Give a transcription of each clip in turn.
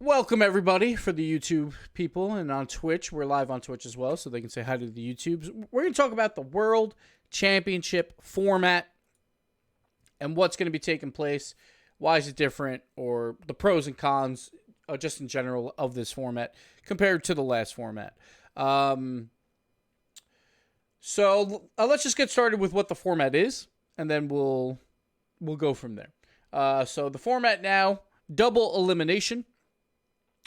Welcome, everybody, for the YouTube people and on Twitch. We're live on Twitch as well, so they can say hi to the YouTubes. We're going to talk about the World Championship format and what's going to be taking place, why is it different, or the pros and cons, just in general, of this format compared to the last format. So let's just get started with what the format is, and then we'll go from there. So the format now, double elimination.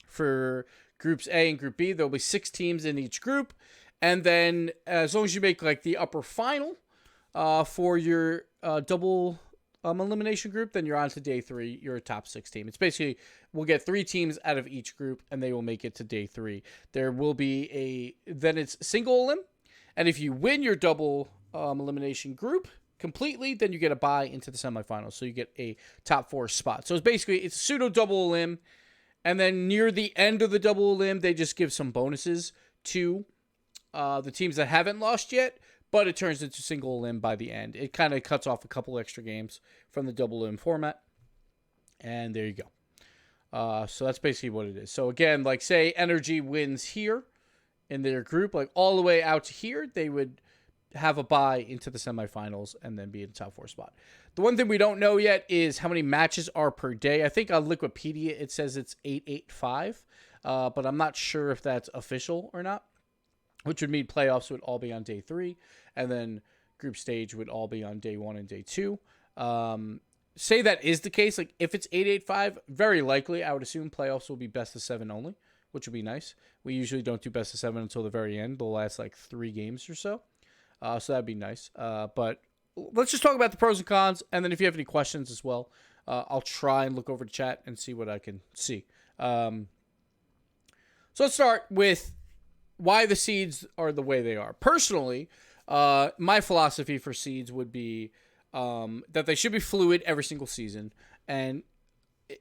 For groups A and group B, there'll be 6 teams in each group. And then as long as you make like the upper final for your double elimination group, then you're on to day 3. You're a top 6 team. It's basically, we'll get 3 teams out of each group and they will make it to day 3. There will be then it's single elim. And if you win your double elimination group completely, then you get a bye into the semifinals. So you get a top 4 spot. So it's pseudo double elim. And then near the end of the double elim, they just give some bonuses to the teams that haven't lost yet, but it turns into single elim by the end. It kind of cuts off a couple extra games from the double elim format. And there you go. So that's basically what it is. So again, like say Energy wins here in their group, like all the way out to here, they would have a bye into the semifinals and then be in the top 4 spot. The one thing we don't know yet is how many matches are per day. I think on Wikipedia it says it's 885, but I'm not sure if that's official or not, which would mean playoffs would all be on day 3, and then group stage would all be on day 1 and day 2. Say that is the case, like if it's 885, very likely I would assume playoffs will be best of 7 only, which would be nice. We usually don't do best of 7 until the very end. They'll last like 3 games or so. So that'd be nice. But let's just talk about the pros and cons, and then if you have any questions as well, I'll try and look over the chat and see what I can see. So let's start with why the seeds are the way they are. Personally, my philosophy for seeds would be that they should be fluid every single season. And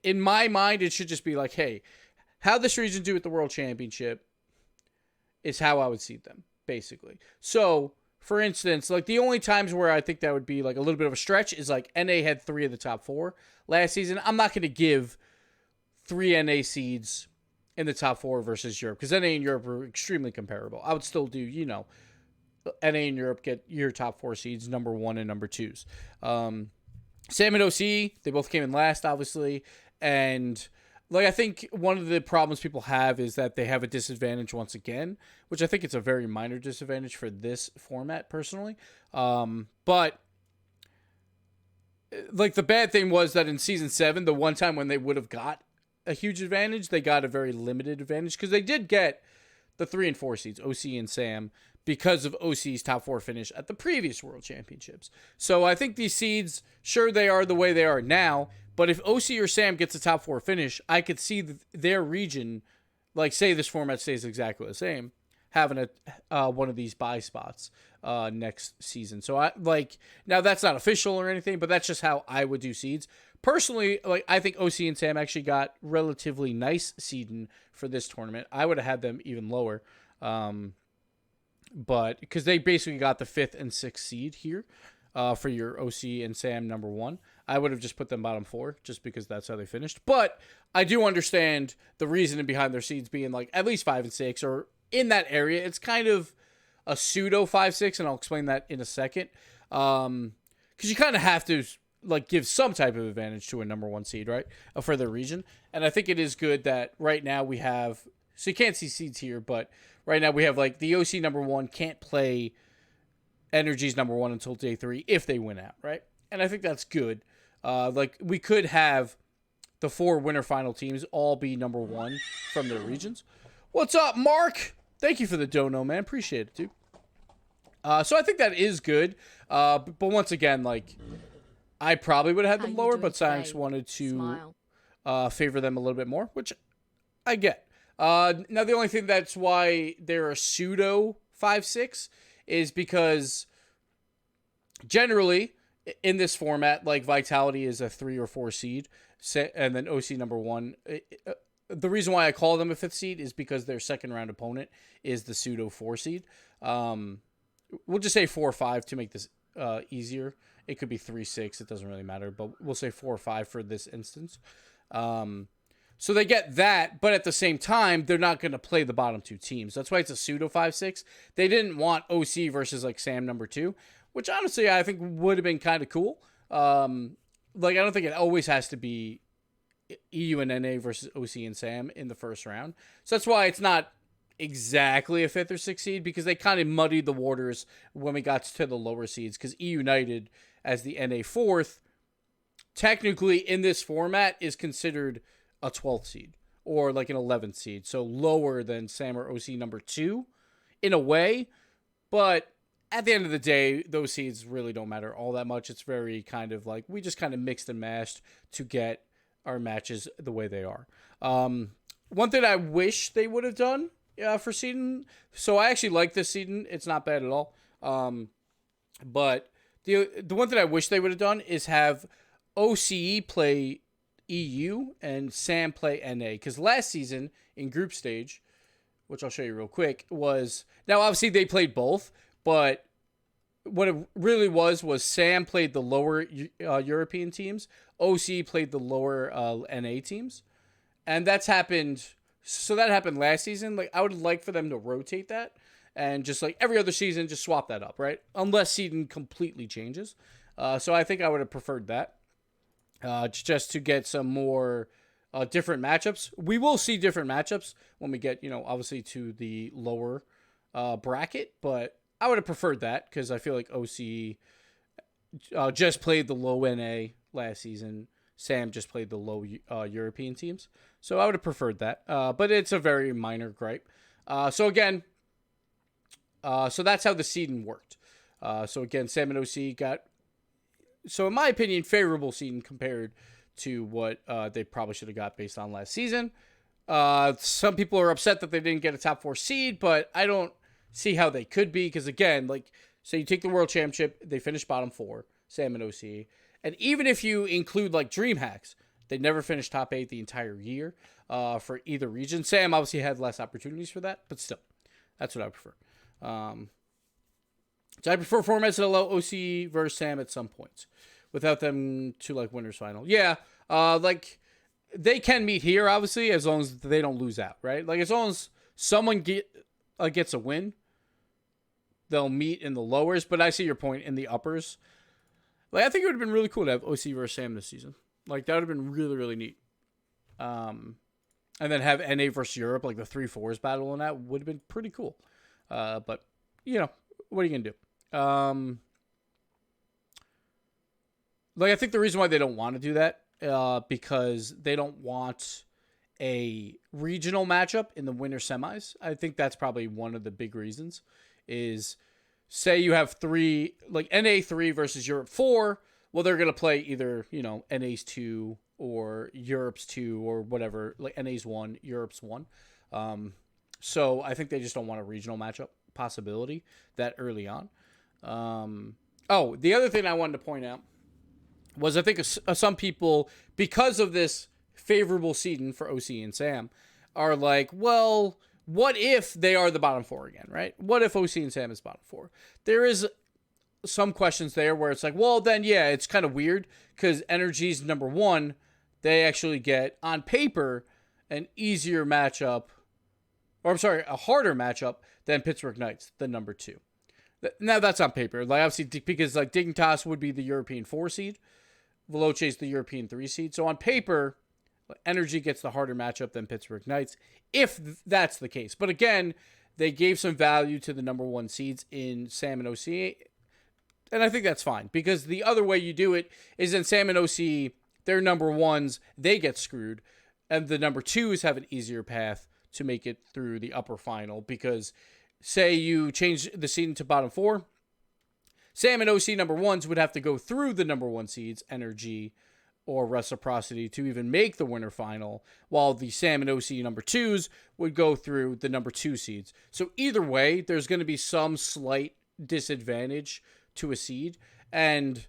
in my mind, it should just be like, hey, how this region do at the World Championship is how I would seed them, basically. So for instance, like the only times where I think that would be like a little bit of a stretch is like NA had 3 of the top 4 last season. I'm not going to give 3 NA seeds in the top 4 versus Europe because NA and Europe are extremely comparable. I would still do, NA and Europe get your top 4 seeds, number 1 and number 2s. Sam and OC, they both came in last, obviously. And like, I think one of the problems people have is that they have a disadvantage once again, which I think it's a very minor disadvantage for this format personally. But like the bad thing was that in season 7, the one time when they would have got a huge advantage, they got a very limited advantage because they did get the 3 and 4 seeds, OC and Sam, because of OC's top 4 finish at the previous World Championships. So I think these seeds, sure, they are the way they are now. But if OC or Sam gets a top 4 finish, I could see their region, like say this format stays exactly the same, having one of these bye spots next season. So I like, now that's not official or anything, but that's just how I would do seeds. Personally, like I think OC and Sam actually got relatively nice seeding for this tournament. I would have had them even lower, but because they basically got the 5th and 6th seed here for your OC and Sam number 1. I would have just put them bottom 4 just because that's how they finished. But I do understand the reasoning behind their seeds being like at least 5 and 6 or in that area. It's kind of a pseudo 5-6, and I'll explain that in a second. Because you kind of have to like give some type of advantage to a number 1 seed, right, for their region. And I think it is good that right now we have, so you can't see seeds here, but right now we have like the OC number 1 can't play Energy's number 1 until day 3 if they win out, right? And I think that's good. Like we could have the 4 winner final teams all be number 1 from their regions. What's up, Mark? Thank you for the dono, man. Appreciate it, dude. So I think that is good. But once again, like I probably would have had them lower, but Science wanted to favor them a little bit more, which I get. Now the only thing that's why they're a pseudo 5-6 is because generally in this format, like Vitality is a 3 or 4 seed, and then OC number 1. The reason why I call them a 5th seed is because their second round opponent is the pseudo 4 seed. We'll just say 4 or 5 to make this easier. It could be 3-6. It doesn't really matter, but we'll say 4 or 5 for this instance. So they get that, but at the same time, they're not going to play the bottom two teams. That's why it's a pseudo 5-6. They didn't want OC versus like Sam number 2, which honestly I think would have been kind of cool. Like I don't think it always has to be EU and NA versus OC and Sam in the first round. So that's why it's not exactly a 5th or 6th seed, because they kind of muddied the waters when we got to the lower seeds, because E United as the NA 4th technically in this format is considered a 12th seed or like an 11th seed, so lower than Sam or OC number 2 in a way, but at the end of the day, those seeds really don't matter all that much. It's very kind of like we just kind of mixed and mashed to get our matches the way they are. One thing I wish they would have done for seeding, so I actually like this seeding. It's not bad at all. But the one thing I wish they would have done is have OCE play EU and Sam play NA. Because last season in group stage, which I'll show you real quick, was... Now, obviously, they played both, but what it really was Sam played the lower European teams, OC played the lower NA teams. And that's happened... So that happened last season. Like, I would like for them to rotate that and just like every other season, just swap that up, right? Unless seeding completely changes. So I think I would have preferred that. Just to get some more different matchups. We will see different matchups when we get, obviously to the lower bracket, but I would have preferred that because I feel like OC just played the low NA last season. Sam just played the low European teams. So I would have preferred that. But it's a very minor gripe. So again, so that's how the seeding worked. So again, Sam and OC got, so in my opinion, favorable seeding compared to what they probably should have got based on last season. Some people are upset that they didn't get a top 4 seed, but I don't see how they could be. Because again, like, say you take the World Championship, they finished bottom 4, Sam and OC. And even if you include like DreamHacks, they never finished top 8 the entire year for either region. Sam obviously had less opportunities for that, but still, that's what I prefer. So I prefer formats that allow OC versus Sam at some points without them to like winners final. Yeah, like they can meet here obviously as long as they don't lose out, right? Like as long as someone gets a win, they'll meet in the lowers. But I see your point in the uppers. Like I think it would have been really cool to have OC versus Sam this season. Like that would have been really, really neat. And then have NA versus Europe, like the 3-4s battle, and that would have been pretty cool. But what are you gonna do? Like I think the reason why they don't want to do that, because they don't want a regional matchup in the winter semis. I think that's probably one of the big reasons. Is say you have 3, like NA 3 versus Europe 4. Well, they're gonna play either NA's 2 or Europe's 2 or whatever, like NA's 1, Europe's 1. So I think they just don't want a regional matchup possibility that early on. The other thing I wanted to point out was I think some people, because of this favorable seeding for OC and Sam, are like, well, what if they are the bottom 4 again, right? What if OC and Sam is bottom 4? There is some questions there where it's like, well, then, yeah, it's kind of weird because Energy's number 1, they actually get, on paper, an easier matchup, or I'm sorry, a harder matchup than Pittsburgh Knights, the number 2. Now, that's on paper. Like, obviously, because, like, Dignitas would be the European 4 seed, Veloce's the European 3 seed. So, on paper, Energy gets the harder matchup than Pittsburgh Knights, if that's the case. But, again, they gave some value to the number 1 seeds in Sam and OC, and I think that's fine, because the other way you do it is in Sam and OC, their number 1s, they get screwed, and the number 2s have an easier path to make it through the upper final, because say you change the seeding to bottom 4, Sam and OC number 1s would have to go through the number 1 seeds, Energy or Reciprocity, to even make the winter final, while the Sam and OC number 2s would go through the number 2 seeds. So either way, there's going to be some slight disadvantage to a seed, and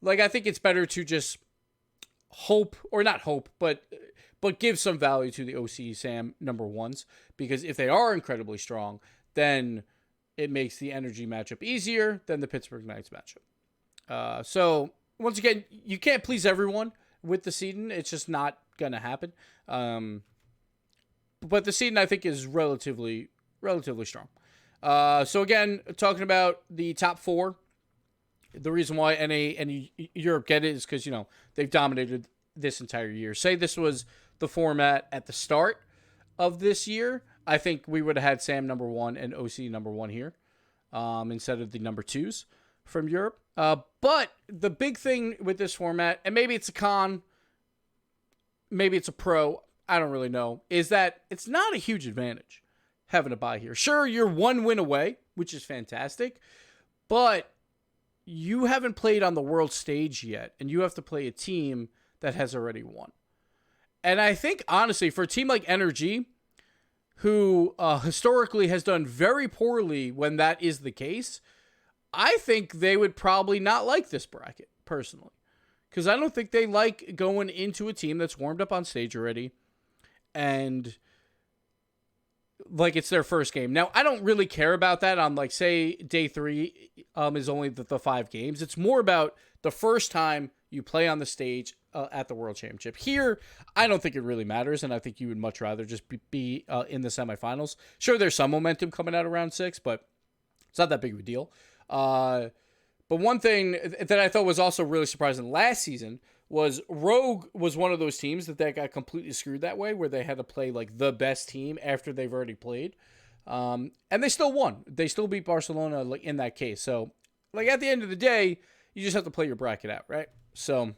like I think it's better to just hope, or not hope, but give some value to the OC Sam number 1s, because if they are incredibly strong, then it makes the Energy matchup easier than the Pittsburgh Knights matchup. So once again, you can't please everyone with the seeding. It's just not going to happen. But the seeding, I think, is relatively strong. So again, talking about the top 4, the reason why NA and Europe get it is because, they've dominated this entire year. Say this was the format at the start of this year, I think we would have had Sam number 1 and OC number 1 here, instead of the number 2s from Europe. But the big thing with this format, and maybe it's a con, maybe it's a pro, I don't really know, is that it's not a huge advantage having a bye here. Sure, you're 1 win away, which is fantastic, but you haven't played on the world stage yet, and you have to play a team that has already won. And I think, honestly, for a team like NRG, who historically has done very poorly when that is the case, I think they would probably not like this bracket, personally. Because I don't think they like going into a team that's warmed up on stage already, and like it's their first game. Now, I don't really care about that on, like, say, day 3 is only the 5 games. It's more about the first time you play on the stage at the World Championship. Here, I don't think it really matters, and I think you would much rather just be in the semifinals. Sure, there's some momentum coming out of round 6, but it's not that big of a deal. But one thing that I thought was also really surprising last season was Rogue was one of those teams that got completely screwed that way, where they had to play like the best team after they've already played. And they still won. They still beat Barcelona like in that case. So like at the end of the day, you just have to play your bracket out, right? So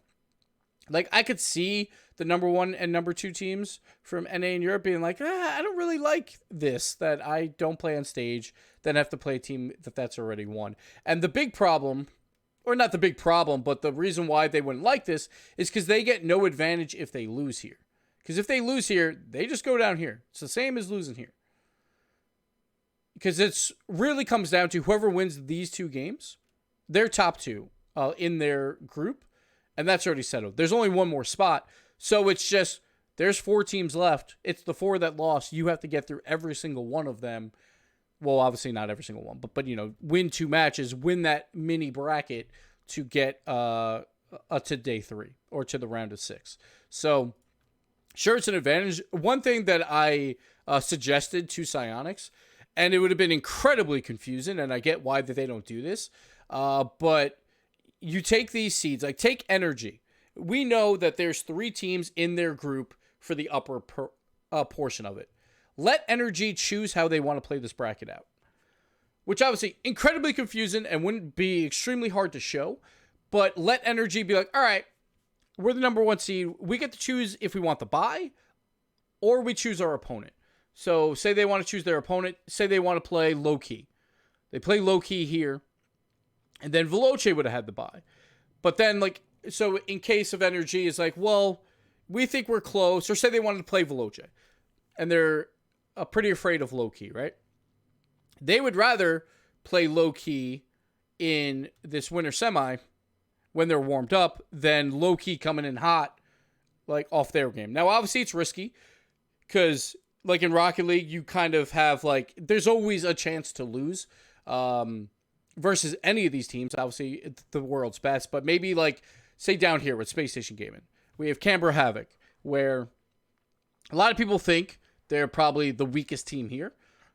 like I could see the number 1 and number 2 teams from NA in Europe being like, I don't really like this, that I don't play on stage, then have to play a team that's already won. And the big problem, or not the big problem, but the reason why they wouldn't like this is because they get no advantage if they lose here. Because if they lose here, they just go down here. It's the same as losing here. Because it's really comes down to whoever wins these 2 games, they're top 2 in their group, and that's already settled. There's only one more spot, so it's just there's 4 teams left. It's the 4 that lost. You have to get through every single one of them. Well, obviously not every single one, but win 2 matches, win that mini bracket to get to day 3 or to the round of 6. So sure, it's an advantage. One thing that I suggested to Psyonix, and it would have been incredibly confusing, and I get why that they don't do this, but you take these seeds, like take Energy. We know that there's 3 teams in their group for the upper portion of it. Let Energy choose how they want to play this bracket out, which obviously incredibly confusing and wouldn't be extremely hard to show, but let Energy be like, all right, we're the number 1 seed. We get to choose if we want the bye or we choose our opponent. So say they want to choose their opponent. Say they want to play low-key. They play low-key here, and then Veloce would have had the bye. But then, like, so in case of Energy, it's like, well, we think we're close. Or say they wanted to play Veloce, and they're pretty afraid of low-key, right? They would rather play low-key in this winter semi when they're warmed up than low-key coming in hot, like, off their game. Now, obviously, it's risky because, like, in Rocket League, you kind of have, like, there's always a chance to lose versus any of these teams. Obviously, it's the world's best, but maybe, like, say down here with Space Station Gaming, we have Canberra Havoc, where a lot of people think they're probably the weakest team here.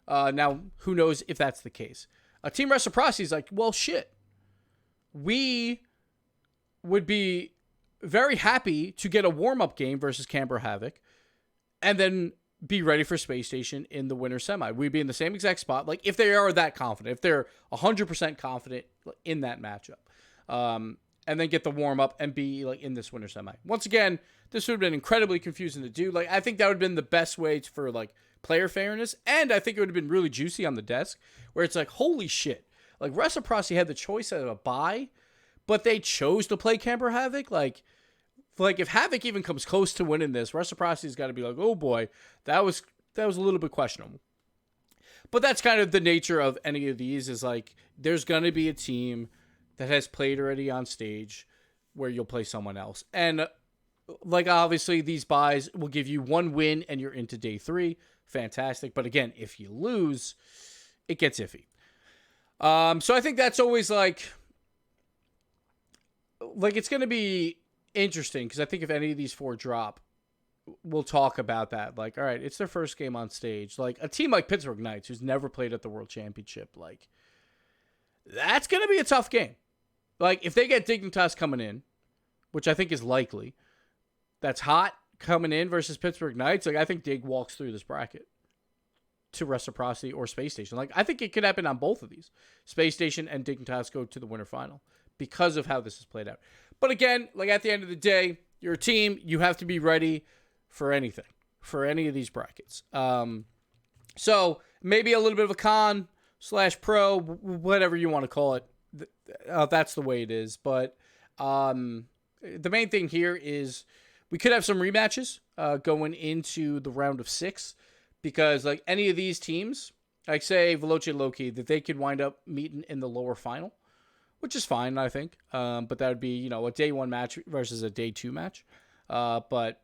Now, who knows if that's the case? Team Reciprocity is like, well, shit. We would be very happy to get a warm-up game versus Canberra Havoc and then be ready for Space Station in the winter semi. We'd be in the same exact spot. Like, if they are that confident, if they're 100% confident in that matchup, and then get the warm-up and be, like, in this winter semi. Once again, this would have been incredibly confusing to do. Like, I think that would have been the best way for, like, player fairness, and I think it would have been really juicy on the desk, where it's like, holy shit. Like, Reciprocity had the choice of a bye, but they chose to play Canberra Havoc. Like if Havoc even comes close to winning this, Reciprocity's got to be like, oh boy, that was a little bit questionable. But that's kind of the nature of any of these, is like, there's going to be a team that has played already on stage where you'll play someone else. And, like, obviously, these buys will give you 1 win and you're into day 3. Fantastic. But again, if you lose, it gets iffy. So I think that's always, like it's going to be interesting, because I think if any of these 4 drop, we'll talk about that. Like, all right, it's their first game on stage. Like, a team like Pittsburgh Knights, who's never played at the World Championship, like, that's going to be a tough game. Like, if they get Dignitas coming in, which I think is likely, that's hot coming in versus Pittsburgh Knights, like, I think Dig walks through this bracket to Reciprocity or Space Station. Like, I think it could happen on both of these. Space Station and Dignitas go to the winter final because of how this is played out. But again, like, at the end of the day, you're a team, you have to be ready for anything, for any of these brackets. So maybe a little bit of a con / pro, whatever you want to call it. That's the way it is. But the main thing here is we could have some rematches going into the round of 6, because like any of these teams, like say Veloce Loki, that they could wind up meeting in the lower final, which is fine, I think. But that would be, you know, a day 1 match versus a day 2 match. But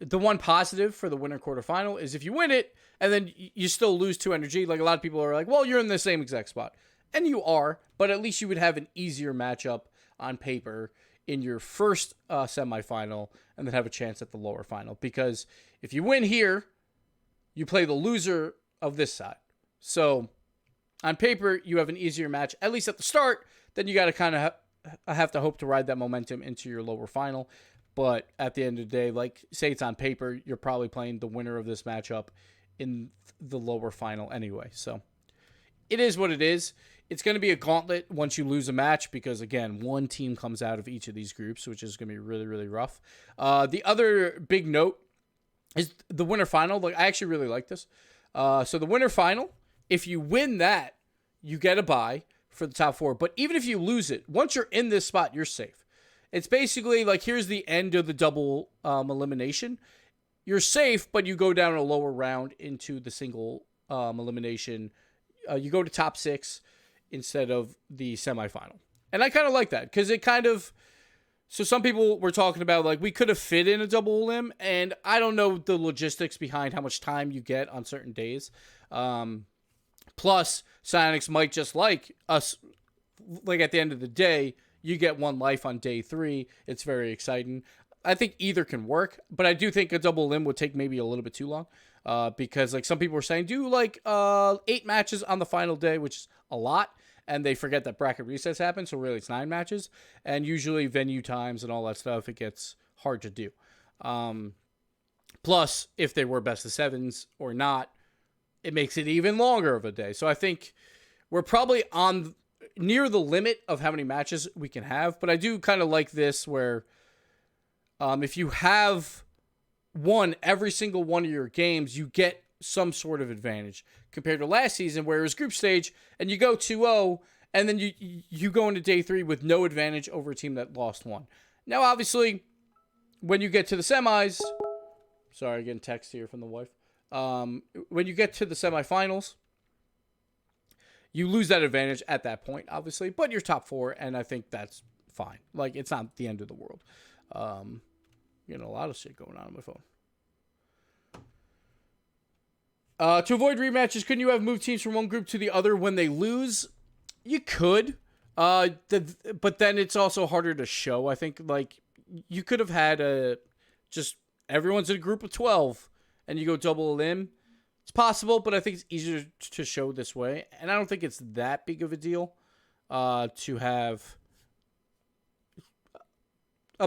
the one positive for the winter quarterfinal is if you win it and then you still lose 2 energy, like a lot of people are like, well, you're in the same exact spot. And you are, but at least you would have an easier matchup on paper in your first semifinal and then have a chance at the lower final. Because if you win here, you play the loser of this side. So on paper, you have an easier match, at least at the start. Then you got to kind of have to hope to ride that momentum into your lower final. But at the end of the day, like, say it's on paper, you're probably playing the winner of this matchup in the lower final anyway. So it is what it is. It's going to be a gauntlet once you lose a match because, again, one team comes out of each of these groups, which is going to be really, really rough. The other big note is the winter final. Like, I actually really like this. So the winter final, if you win that, you get a bye for the top 4. But even if you lose it, once you're in this spot, you're safe. It's basically like, here's the end of the double elimination. You're safe, but you go down a lower round into the single elimination. You go to top 6 instead of the semifinal. And I kind of like that because it kind of... So some people were talking about, like, we could have fit in a double elim, and I don't know the logistics behind how much time you get on certain days. Plus, Psyonix might just like us, like, at the end of the day, you get 1 life on day 3. It's very exciting. I think either can work, but I do think a double elim would take maybe a little bit too long. Because, like, some people were saying, do, like, 8 matches on the final day, which is a lot. And they forget that bracket resets happen, so really it's 9 matches. And usually venue times and all that stuff, it gets hard to do. Plus, if they were best of 7s or not, it makes it even longer of a day. So I think we're probably on near the limit of how many matches we can have. But I do kind of like this where if you have won every single one of your games, you get some sort of advantage compared to last season where it was group stage and you go 2-0 and then you go into day 3 with no advantage over a team that lost 1. Now, obviously, when you get to the semis, sorry, getting text here from the wife. When you get to the semifinals, you lose that advantage at that point, obviously, but you're top 4, and I think that's fine. Like, it's not the end of the world. A lot of shit going on my phone. To avoid rematches, couldn't you have moved teams from one group to the other when they lose? You could. But then it's also harder to show. I think, like, you could have had just everyone's in a group of 12 and you go double elim. It's possible, but I think it's easier to show this way. And I don't think it's that big of a deal to have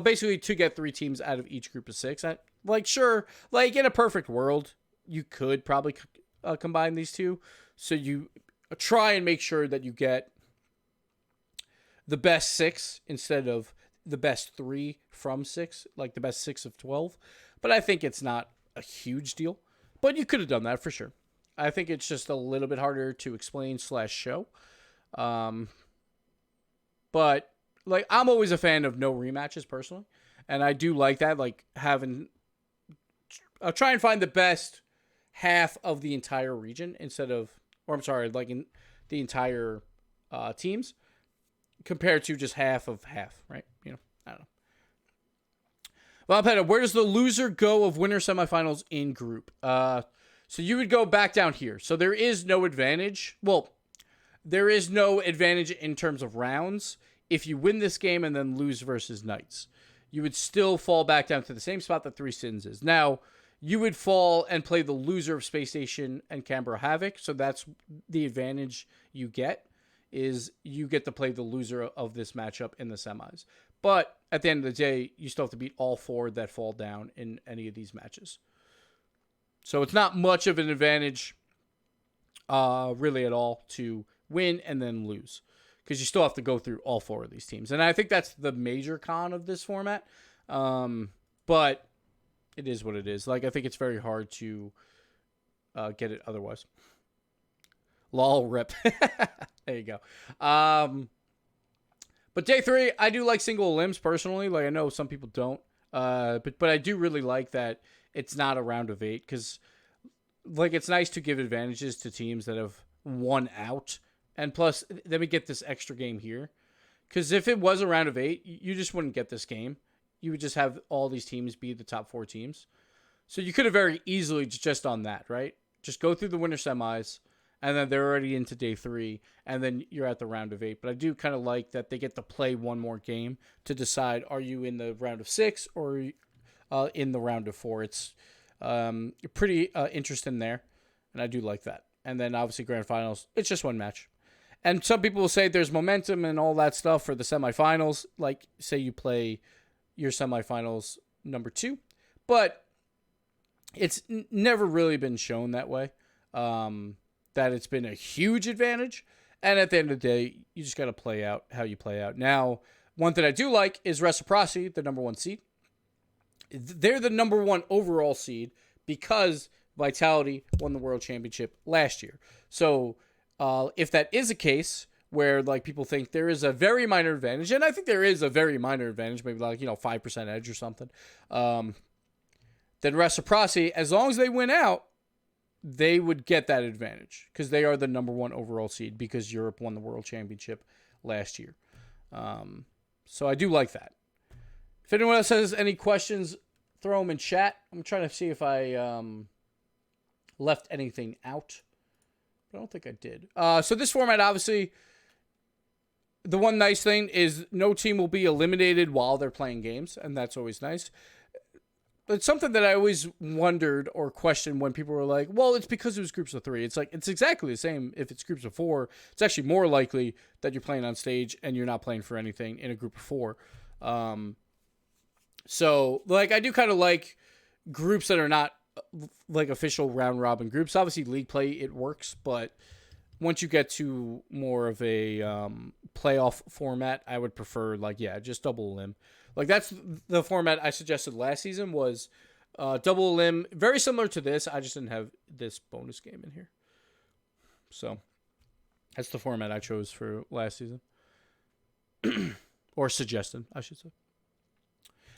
basically to get 3 teams out of each group of 6. Sure, like in a perfect world, you could probably combine these 2. So you try and make sure that you get the best 6 instead of the best 3 from 6, like the best 6 of 12. But I think it's not a huge deal. But you could have done that for sure. I think it's just a little bit harder to explain / show. But, like, I'm always a fan of no rematches personally. And I do like that, like, having... I'll try and find the best half of the entire region instead of... Or, I'm sorry, like, in the entire teams compared to just half of half, right? I don't know. Valpetta, where does the loser go of winter semifinals in group? So you would go back down here. So there is no advantage. Well, there is no advantage in terms of rounds if you win this game and then lose versus Knights. you would still fall back down to the same spot that Three Sins is. Now, you would fall and play the loser of Space Station and Canberra Havoc, so that's the advantage you get, is you get to play the loser of this matchup in the semis. But at the end of the day, you still have to beat all 4 that fall down in any of these matches. So it's not much of an advantage really at all to win and then lose, because you still have to go through all 4 of these teams. And I think that's the major con of this format. But it is what it is. Like, I think it's very hard to get it otherwise. Lol, rip. There you go. But day 3, I do like single limbs personally. Like, I know some people don't. But I do really like that it's not a round of 8, because like, it's nice to give advantages to teams that have won out. And plus, then we get this extra game here. Because if it was a round of 8, you just wouldn't get this game. You would just have all these teams be the top 4 teams. So you could have very easily just done that, right? Just go through the winter semis, and then they're already into day 3, and then you're at the round of 8. But I do kind of like that they get to play one more game to decide, are you in the round of 6 or in the round of 4? It's pretty interesting there, and I do like that. And then obviously grand finals, it's just one match. And some people will say there's momentum and all that stuff for the semifinals. Like, say you play your semifinals number 2. But it's never really been shown that way, that it's been a huge advantage. And at the end of the day, you just got to play out how you play out. Now, one thing I do like is Reciprocity, the number 1 seed. They're the number 1 overall seed because Vitality won the World Championship last year. So if that is a case where, like, people think there is a very minor advantage, and I think there is a very minor advantage, maybe like, 5% edge or something, then Reciprocity, as long as they win out, they would get that advantage because they are the number 1 overall seed because Europe won the World Championship last year. So I do like that. If anyone else has any questions, throw them in chat. I'm trying to see if I left anything out. I don't think I did. So this format, obviously, the one nice thing is no team will be eliminated while they're playing games, and that's always nice. But something that I always wondered or questioned when people were like, well, it's because it was groups of 3. It's like, it's exactly the same if it's groups of 4. It's actually more likely that you're playing on stage and you're not playing for anything in a group of 4. So, like, I do kind of like groups that are not like official round robin groups. Obviously, league play, it works, but once you get to more of a playoff format, I would prefer, like, just double elim. Like, that's the format I suggested last season was double elim. Very similar to this. I just didn't have this bonus game in here. So, that's the format I chose for last season. Or suggested, I should say.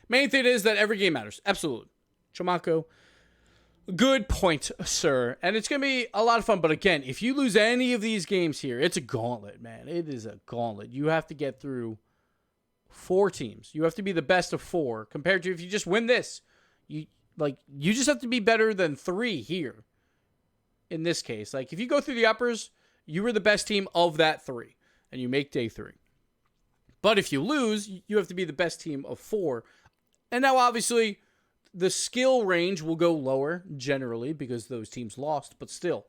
Main thing is that every game matters. Absolutely. Chamaco, good point, sir. And it's going to be a lot of fun. But again, if you lose any of these games here, it's a gauntlet, man. It is a gauntlet. You have to get through 4 teams. You have to be the best of 4 compared to if you just win this. You just have to be better than 3 here. In this case, like, if you go through the uppers, you were the best team of that 3 and you make day 3. But if you lose, you have to be the best team of 4. And now obviously the skill range will go lower generally because those teams lost, but still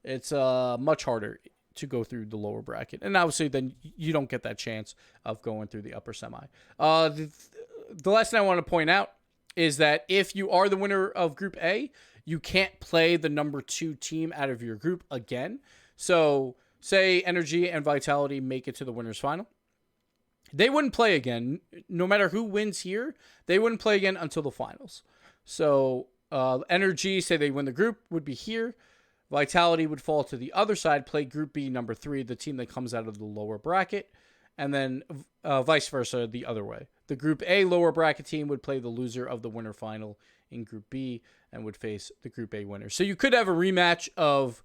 it's much harder to go through the lower bracket. And obviously then you don't get that chance of going through the upper semi. The last thing I want to point out is that if you are the winner of Group A, you can't play the number 2 team out of your group again. So say Energy and Vitality make it to the winners final. They wouldn't play again. No matter who wins here, they wouldn't play again until the finals. So Energy, say they win the group, would be here. Vitality would fall to the other side, play Group B number 3, the team that comes out of the lower bracket, and then vice versa the other way. The Group A lower bracket team would play the loser of the winter final in Group B and would face the Group A winner. So you could have a rematch of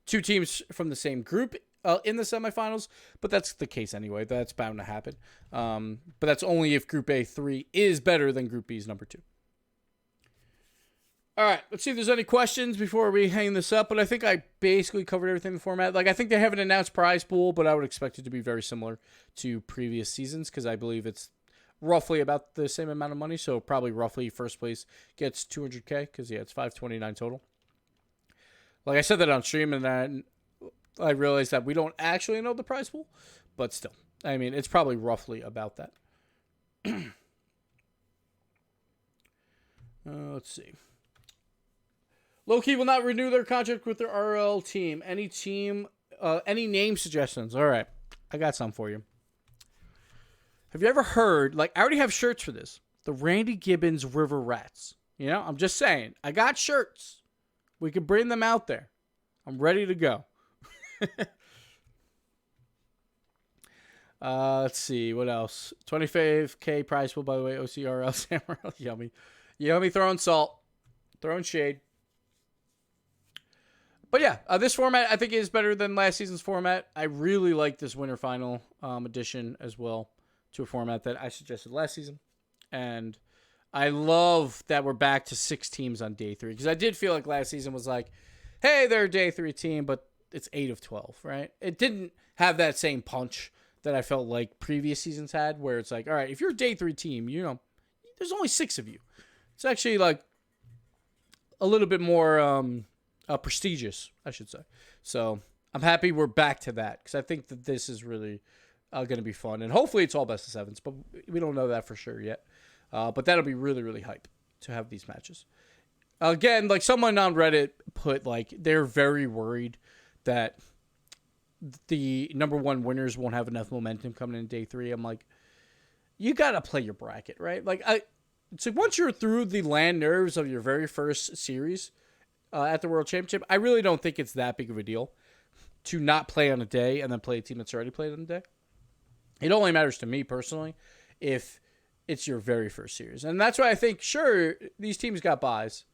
2 teams from the same group in the semifinals, but that's the case anyway. That's bound to happen. But that's only if Group A3 is better than Group B's number 2. All right, let's see if there's any questions before we hang this up. But I think I basically covered everything in the format. Like, I think they haven't announced prize pool, but I would expect it to be very similar to previous seasons because I believe it's roughly about the same amount of money. So probably roughly first place gets 200K because, yeah, it's 529 total. Like I said that on stream, and then I realized that we don't actually know the prize pool, but still. I mean, it's probably roughly about that. Let's see. Low-key will not renew their contract with their RL team. Any name suggestions? All right. I got some for you. Have you ever heard, like, I already have shirts for this. The Randy Gibbons River Rats. You know, I'm just saying. I got shirts. We could bring them out there. I'm ready to go. Let's see. What else? 25K prize pool, by the way. OCRL, Samuel. Yummy. Yummy throwing salt. Throwing shade. But yeah, this format I think is better than last season's format. I really like this winter final addition as well to a format that I suggested last season. And I love that we're back to 6 teams on day 3. Because I did feel like last season was like, hey, they're a day 3 team, but it's 8 of 12, right? It didn't have that same punch that I felt like previous seasons had, where it's like, all right, if you're a day 3 team, you know, there's only 6 of you. It's actually like a little bit more prestigious, I should say. So I'm happy we're back to that because I think that this is really going to be fun. And hopefully it's all best of 7s, but we don't know that for sure yet. But that'll be really, really hype to have these matches. Again, like someone on Reddit put, like, they're very worried that the number 1 winners won't have enough momentum coming in day 3. I'm like, you got to play your bracket, right? Like, so once you're through the land nerves of your very first series at the World Championship, I really don't think it's that big of a deal to not play on a day and then play a team that's already played on a day. It only matters to me personally if it's your very first series. And that's why I think, sure, these teams got buys,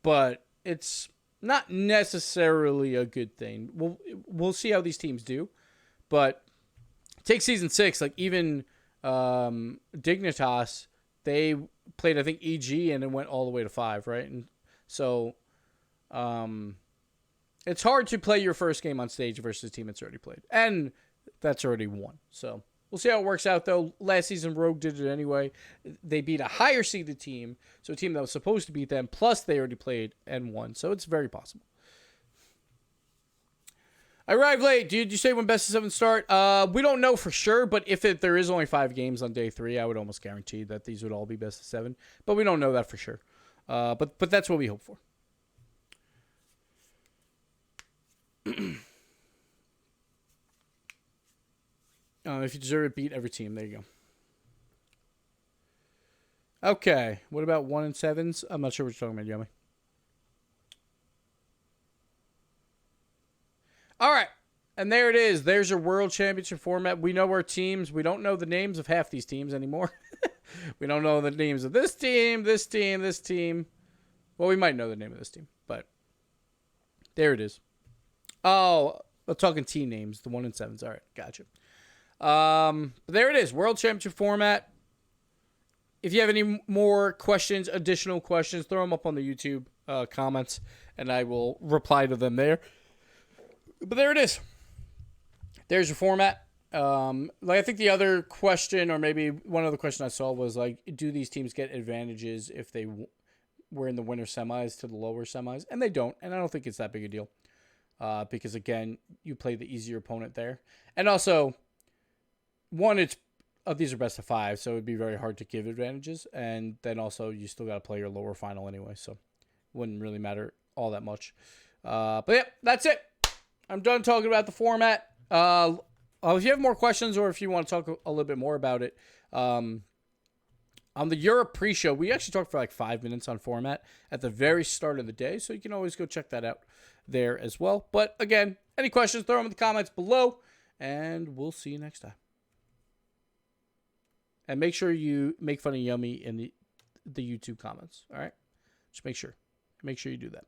but it's not necessarily a good thing. We'll see how these teams do. But take season 6, like even Dignitas, they played, I think, EG and it went all the way to 5, right? And so it's hard to play your first game on stage versus a team that's already played. And that's already won. So we'll see how it works out, though. Last season, Rogue did it anyway. They beat a higher seeded team, so a team that was supposed to beat them, plus they already played and won. So it's very possible. I arrived late. Did you say when best of 7 start? We don't know for sure, but if there is only 5 games on day 3, I would almost guarantee that these would all be best of 7. But we don't know that for sure. But that's what we hope for. If you deserve it, beat every team. There you go. Okay. What about 1 and 7s? I'm not sure what you're talking about, Yummy. All right. And there it is. There's your World Championship format. We know our teams. We don't know the names of half these teams anymore. We don't know the names of this team, this team, this team. Well, we might know the name of this team, but there it is. Oh, we're talking team names, the 1 and 7s. All right. Gotcha. But there it is, World Championship format. If you have any more questions, additional questions, throw them up on the YouTube comments, and I will reply to them there. But there it is. There's your format. Like I think the other question, or maybe one other question I saw was like, do these teams get advantages if they were in the winter semis to the lower semis? And they don't, and I don't think it's that big a deal. Because again, you play the easier opponent there, and also, one, these are best of 5, so it'd be very hard to give advantages, and then also you still got to play your lower final anyway, so it wouldn't really matter all that much. But yeah, that's it. I'm done talking about the format. If you have more questions or if you want to talk a little bit more about it, on the Europe pre-show, we actually talked for like 5 minutes on format at the very start of the day, so you can always go check that out there as well. But again, any questions, throw them in the comments below, and we'll see you next time. And make sure you make fun of Yummy in the YouTube comments, all right? Just make sure. Make sure you do that.